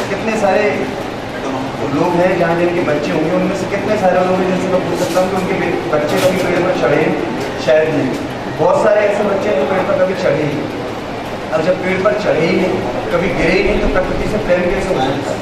कितने सारे लोग हैं जहाँ जिनके बच्चे होंगे, उनमें से कितने सारे लोग हैं जिनसे मैं पूछ सकता हूँ कि उनके बच्चे कभी पेड़ पर चढ़े? शायद नहीं। बहुत सारे ऐसे बच्चे हैं जो पेड़ पर कभी चढ़े ही नहीं। अब जब पेड़ पर चढ़े ही नहीं, कभी गिरे ही नहीं, तो प्रकृति से प्रेम कैसे हो सकता है?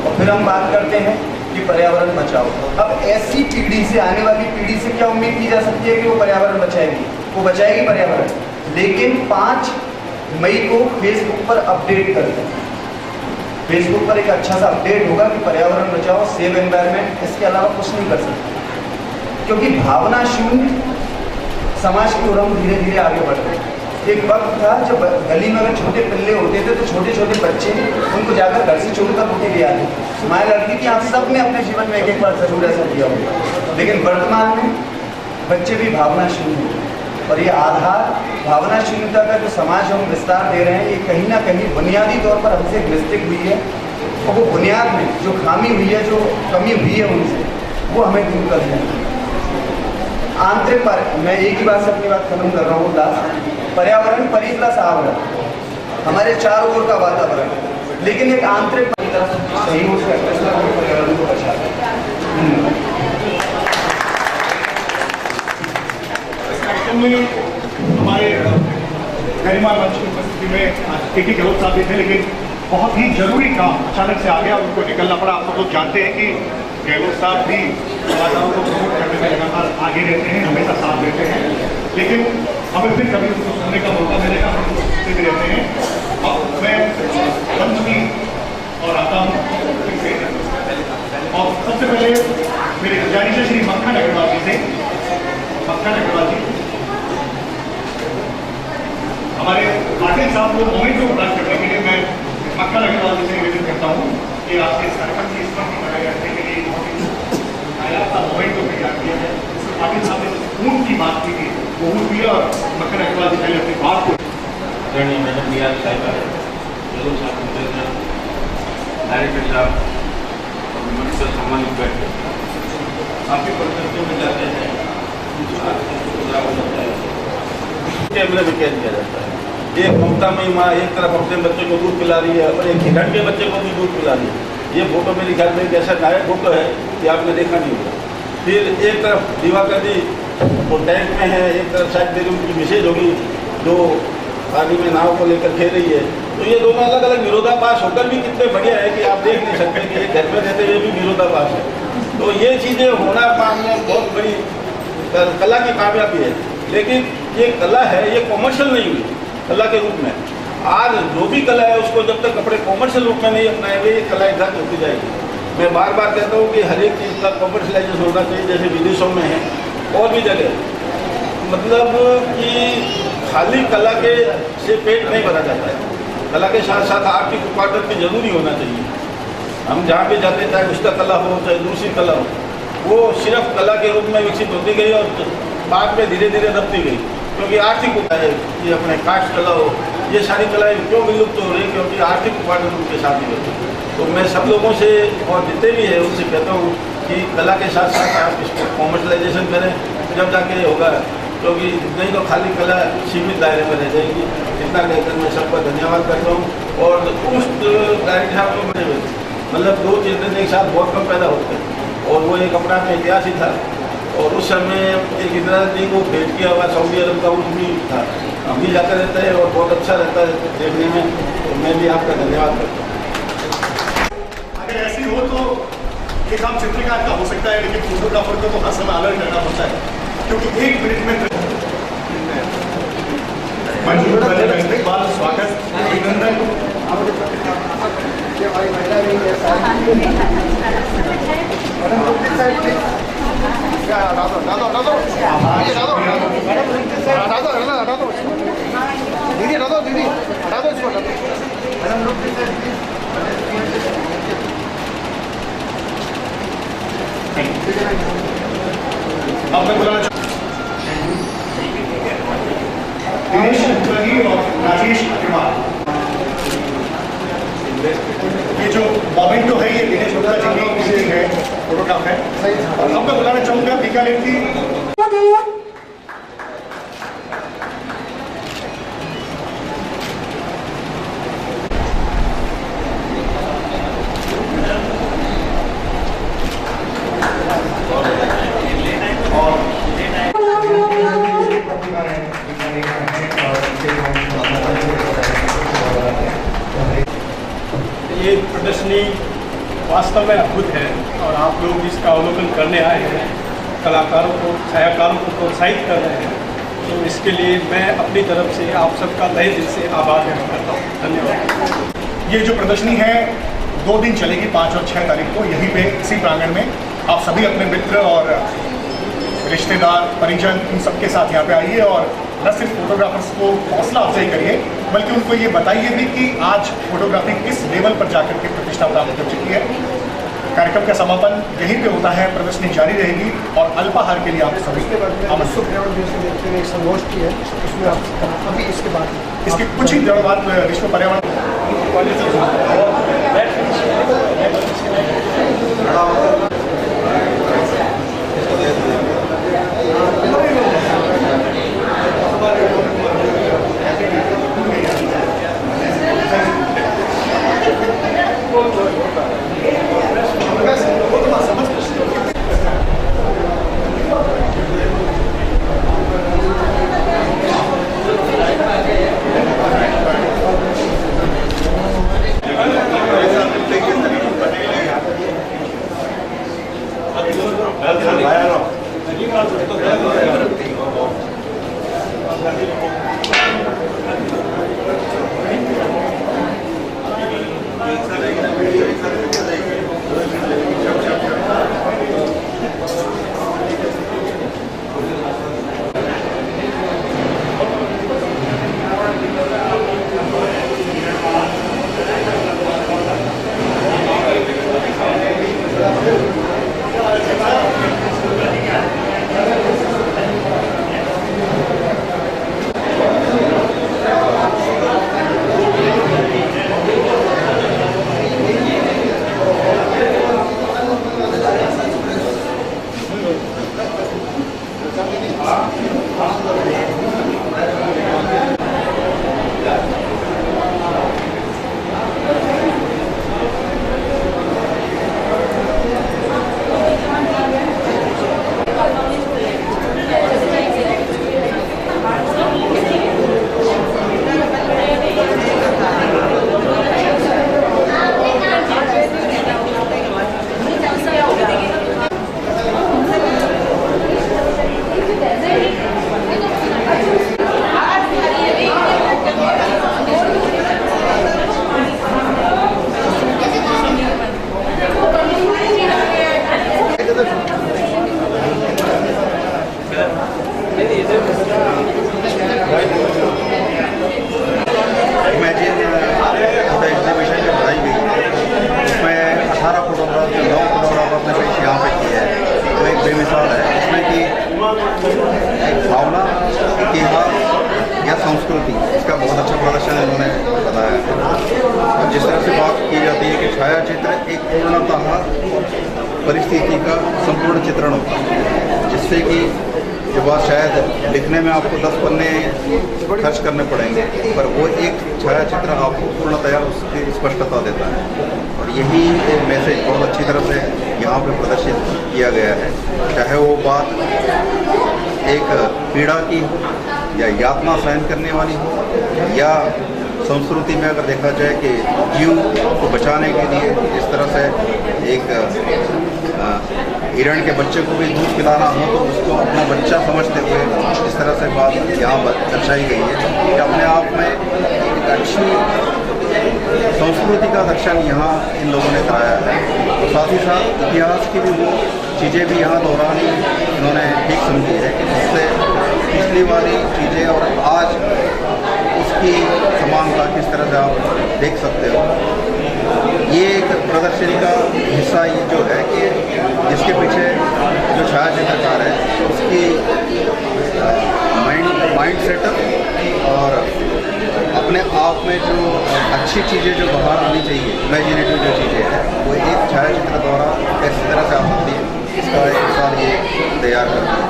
और फिर हम बात करते हैं कि पर्यावरण बचाओ। अब ऐसी पीढ़ी से, आने वाली पीढ़ी से क्या उम्मीद की जा सकती है कि वो पर्यावरण बचाएगी? वो बचाएगी पर्यावरण, लेकिन 5 मई को फेसबुक पर अपडेट कर दें। फेसबुक पर एक अच्छा सा अपडेट होगा कि पर्यावरण बचाओ, सेव एनवायरनमेंट, इसके अलावा कुछ नहीं कर सकते, क्योंकि भावना शून्य समाज की ओर हम धीरे धीरे आगे बढ़ रहे हैं। एक वक्त था जब गली में अगर छोटे पिल्ले होते थे तो छोटे छोटे बच्चे उनको जाकर घर से चोर होके ले आते, स्माइल लड़की थी। आप सब ने अपने जीवन में एक बार जरूर ऐसा किया होगा, लेकिन वर्तमान में बच्चे भी भावना शून्य, और ये आधार भावना शून्यता का जो समाज हम विस्तार दे रहे हैं, ये कहीं ना कहीं बुनियादी तौर पर हमसे मिस्टेक हुई है, और वो बुनियाद में जो खामी हुई है, जो कमी हुई है उनसे, वो हमें दूर करनी है। आंतरिक पर मैं एक ही बात से अपनी बात खत्म कर रहा हूँ। लास्ट, पर्यावरण परि प्लस आवरण, हमारे चारों ओर का वातावरण, लेकिन एक आंतरिक तरफ सही हो सकता है, पर्यावरण को बचा हमारे गरिमा मंच की उपस्थिति में एक ही गहलोत साहब थे, लेकिन बहुत ही जरूरी काम अचानक से आ गया, उनको निकलना पड़ा। आप लोग जानते हैं कि गहलोत साहब भी कलाकारों को प्रमोट करने में लगातार आगे रहते हैं, हमेशा साथ देते हैं, लेकिन हमें फिर कभी उनको सुनने का मौका मिलेगा, हम सुनते भी रहते हैं। अब मैं मंच की और आता हूँ, और सबसे पहले मेरे जानी से श्री मक्खन अग्रवाल जी से। मक्खन अग्रवाल जी हमारे पाटिल साहब को मोमेंट को प्रदान करने के लिए मैं मक्खन अग्रवाल जी से निवेदन करता हूँ कि आपके इस कार्यक्रम की स्मृति बनाए रखने के लिए मोमेंट को तैयार किया है। पाटिल साहब ने खून की बात की थी, वो हुई है, और मक्खन अग्रवाल जी पहले अपनी बात को मैडम बी आर साहिबा है, डायरेक्टर साहब मंच पर सम्मानित बैठे, आपके परिस्थितियों में जाते हैं, कैमरे में कैद किया जाता है। एक ममतामयी माँ एक तरफ अपने बच्चे को दूध पिला रही है और एक हिरण के बच्चे को भी दूध पिला रही है। ये फोटो मेरे ख्याल में एक ऐसा नायक फोटो है कि आपने देखा नहीं होगा। फिर एक तरफ दिवाकर जी वो टैंक में है, एक तरफ शायद मेरी उनकी मिसेज होगी जो पानी में नाव को लेकर खेल रही है। तो ये दोनों अलग अलग विरोधाभास होकर भी कितने बढ़िया है कि आप देख नहीं सकते कि घर में रहते हुए भी विरोधाभास है। तो ये चीज़ें होना मामले बहुत बड़ी कला की कामयाबी है, लेकिन ये कला है, ये कॉमर्शियल नहीं हुई कला के रूप में। आज जो भी कला है उसको जब तक अपने कॉमर्शियल रूप में नहीं अपनाएंगे, ये कला एग्जैक्ट होती जाएगी। मैं बार बार कहता हूँ कि हर एक चीज़ का कॉमर्शलाइजेशन होना चाहिए, जैसे विदेशों में है और भी जगह, मतलब कि खाली कला के से पेट नहीं भरा जाता है। कला के साथ साथ आर्थिक उपार्जन भी जरूरी होना चाहिए। हम जहाँ भी जाते, चाहे उसका कला हो चाहे दूसरी कला हो, वो सिर्फ कला के रूप में विकसित होती गई और बाद में धीरे धीरे दबती गई, क्योंकि आर्थिक उपाय है कि अपने कास्ट कला हो, ये सारी कलाएं क्यों विलुप्त हो रही, क्योंकि आर्थिक उपार्जन उनके साथ ही होती है। तो मैं सब लोगों से और जितने भी है उनसे कहता हूँ कि कला के साथ साथ आप इसको कॉमर्शलाइजेशन करें, जब जाके होगा, क्योंकि नहीं तो खाली कला सीमित दायरे में रह जाएगी। इतना कहकर मैं सबका धन्यवाद करता हूँ। और उस डायरेक्टर साहब को बड़े मतलब 2 चिल्ड्रन एक साथ बहुत कम पैदा होते हैं, और वो एक अपना में इतिहास ही था। और उस समय एक इंदिरा जी को भेंट किया हुआ सऊदी अरब का उर्स भी था, हम भी जाकर रहते हैं और बहुत अच्छा रहता है देखने में। तो मैं भी आपका धन्यवाद करता हूँ। अगर ऐसी हो तो ये काम चित्रकार का हो सकता है, लेकिन फोटोग्राफर को तो हर समय अलर्ट रहना पड़ता है, क्योंकि 1 मिनट में स्वागत अभिनंदन। अब मैं बुलाना दिनेश कुलकर्णी और राजेश अग्रवाल। ये जो मोमेंटो है ये दिनेश गुप्ता जी की है, फोटोग्राफ है। और अब मैं बुलाना चाहूंगा बीकानेर की ये प्रदर्शनी वास्तव में अद्भुत है और आप लोग इसका अवलोकन करने आए हैं, कलाकारों को, छायाकारों को प्रोत्साहित कर रहे हैं, तो इसके लिए मैं अपनी तरफ से आप सबका तहे दिल से आभार व्यक्त करता हूँ। धन्यवाद। ये जो प्रदर्शनी है 2 दिन चलेगी, 5 और 6 तारीख को यहीं पे इसी प्रांगण में। आप सभी अपने मित्र और रिश्तेदार, परिजन, उन सबके साथ यहाँ पे आइए और न सिर्फ फोटोग्राफर्स को हौसला अफजाई करिए, बल्कि उनको ये बताइए भी कि आज फोटोग्राफी किस लेवल पर जाकर के प्रतिष्ठा प्राप्त कर चुकी है। कार्यक्रम का समापन यहीं पे होता है, प्रदर्शनी जारी रहेगी और अल्पाहार के लिए आप सभी विश्व पर्यावरण दिवस के देखते हुए एक संगोष्ठी है, उसमें आप अभी इसके बाद इसके कुछ ही दिनों बाद विश्व पर्यावरण भावना, इतिहास या संस्कृति, इसका बहुत अच्छा प्रदर्शन इन्होंने बताया है। और जिस तरह से बात की जाती है कि छायाचित्र एक पूर्णतः परिस्थिति का संपूर्ण चित्रण होता है, जिससे कि ये बात शायद लिखने में आपको 10 पन्ने खर्च करने पड़ेंगे, पर वो एक छायाचित्र आपको पूर्णतया उसकी स्पष्टता देता है। और यही एक मैसेज बहुत अच्छी तरह से यहाँ पे प्रदर्शित किया गया है, चाहे वो बात एक पीड़ा की हो या यातना सहन करने वाली हो, या संस्कृति में अगर देखा जाए कि जीव को बचाने के लिए इस तरह से एक हिरण के बच्चे को भी दूध पिलाना हो तो उसको अपना बच्चा समझते हुए इस तरह से बात यहाँ दर्शाई गई है कि अपने आप में एक अच्छी संस्कृति का दर्शन यहाँ इन लोगों ने कराया है। तो साथ ही साथ इतिहास की भी वो चीज़ें भी यहाँ दोहरानी इन्होंने ठीक समझी है कि जिससे पिछली वाली चीज़ें और आज उसकी समानता किस तरह से आप देख सकते हो। ये एक प्रदर्शनी का हिस्सा ये जो है कि जिसके पीछे जो छायाचित्रकार है उसकी माइंड सेटअप और अपने आप में जो अच्छी चीज़ें जो बाहर आनी चाहिए, इमेजिनेटिव जो चीज़ें हैं, वो एक छायाचित्र द्वारा किस तरह से आ सकती है, इसका एक मिसाल ये तैयार करना है।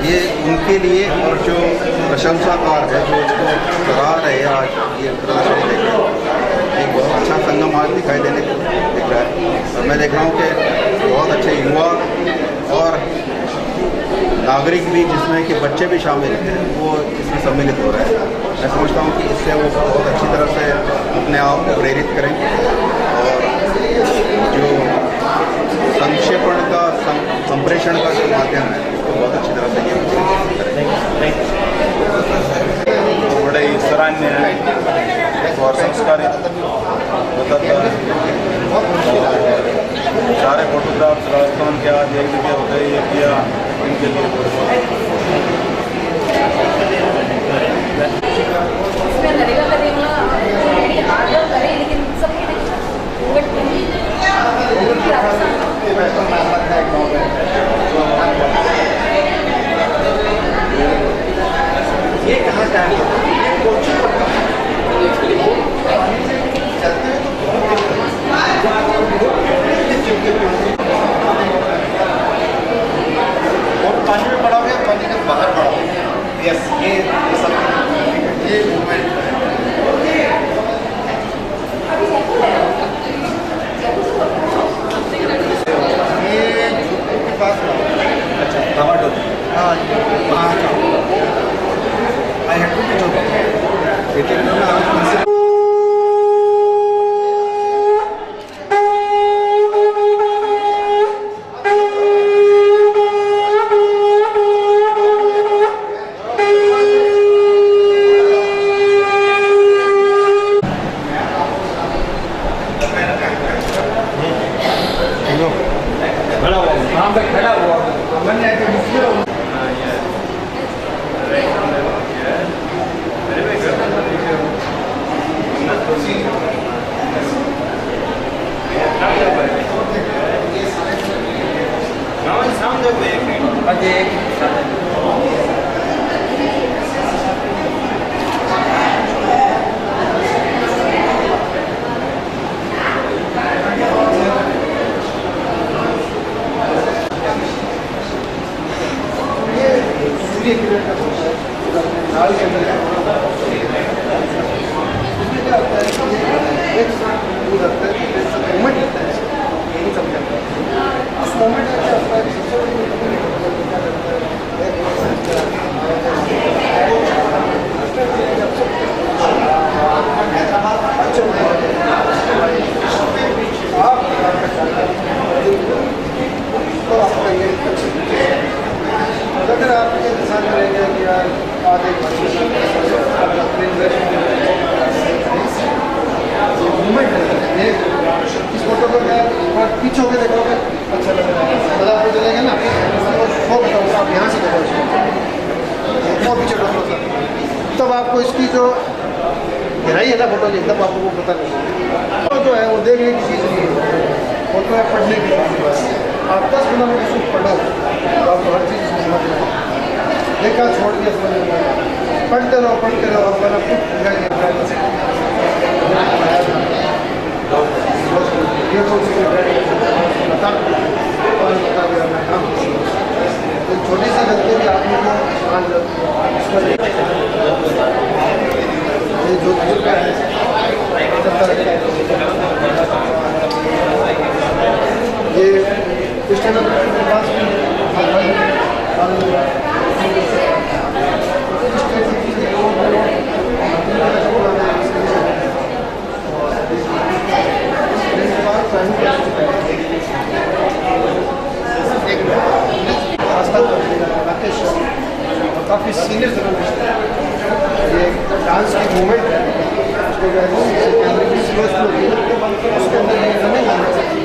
ये उनके लिए और जो प्रशंसाकार है जो इसको सराह रहे हैं आज ये प्रदर्शनी देखें, एक बहुत अच्छा संगम आज दिखाई देने को दिख रहा है। और मैं देख रहा हूँ कि बहुत अच्छे युवा और नागरिक भी, जिसमें कि बच्चे भी शामिल हैं, वो इसमें सम्मिलित हो रहे हैं। मैं समझता हूँ कि इससे वो बहुत अच्छी तरह से अपने आप को प्रेरित करेंगे और जो संक्षेपण का संप्रेषण का जो माध्यम है उसको बहुत अच्छी तरह से ये तो बड़े ही सराहनीय है और संस्कारित बताता है। सारे फोटोग्राफ्स राजस्थान के आज एक जगह होते ये किया इनके लिए इसमें नरेगा करेगा आगे करे लेकिन सबके ये कहाँ का है? और पानी में पड़ा हुआ पानी के बाहर पड़ा हुआ यस ये सब ये मूवमेंट ये के पास अच्छा टमाटो हाँ आई हैव टू अगर आपके इंसान रहेगा कि यार आधे मूवमेंट है इस फोटो को क्या पीछे होकर देखोगे अच्छा लगेगा मतलब आपको चलेगा ना वो बताऊँगा आप यहाँ से देखो इसको पीछे फोटो सर तब आपको इसकी जो गहराई है ना फोटो की तब आपको वो पता नहीं तो जो है वो देखने की चीज़ नहीं है फोटो है पढ़ने की चीज़ आप 10 मिनट में कुछ पढ़ो तो आपको हर चीज़ समझ में देखा छोड़ के समझ में पढ़ते रहो आप बना ये बता छोटी सी गलती भी आदमी को ये जोधपुर का है ये स्टेशन के पास काफ़ी सीनियर जर्नलिस्ट है ये डांस की मूवमेंट है उसके अंदर ये रनिंग आना चाहिए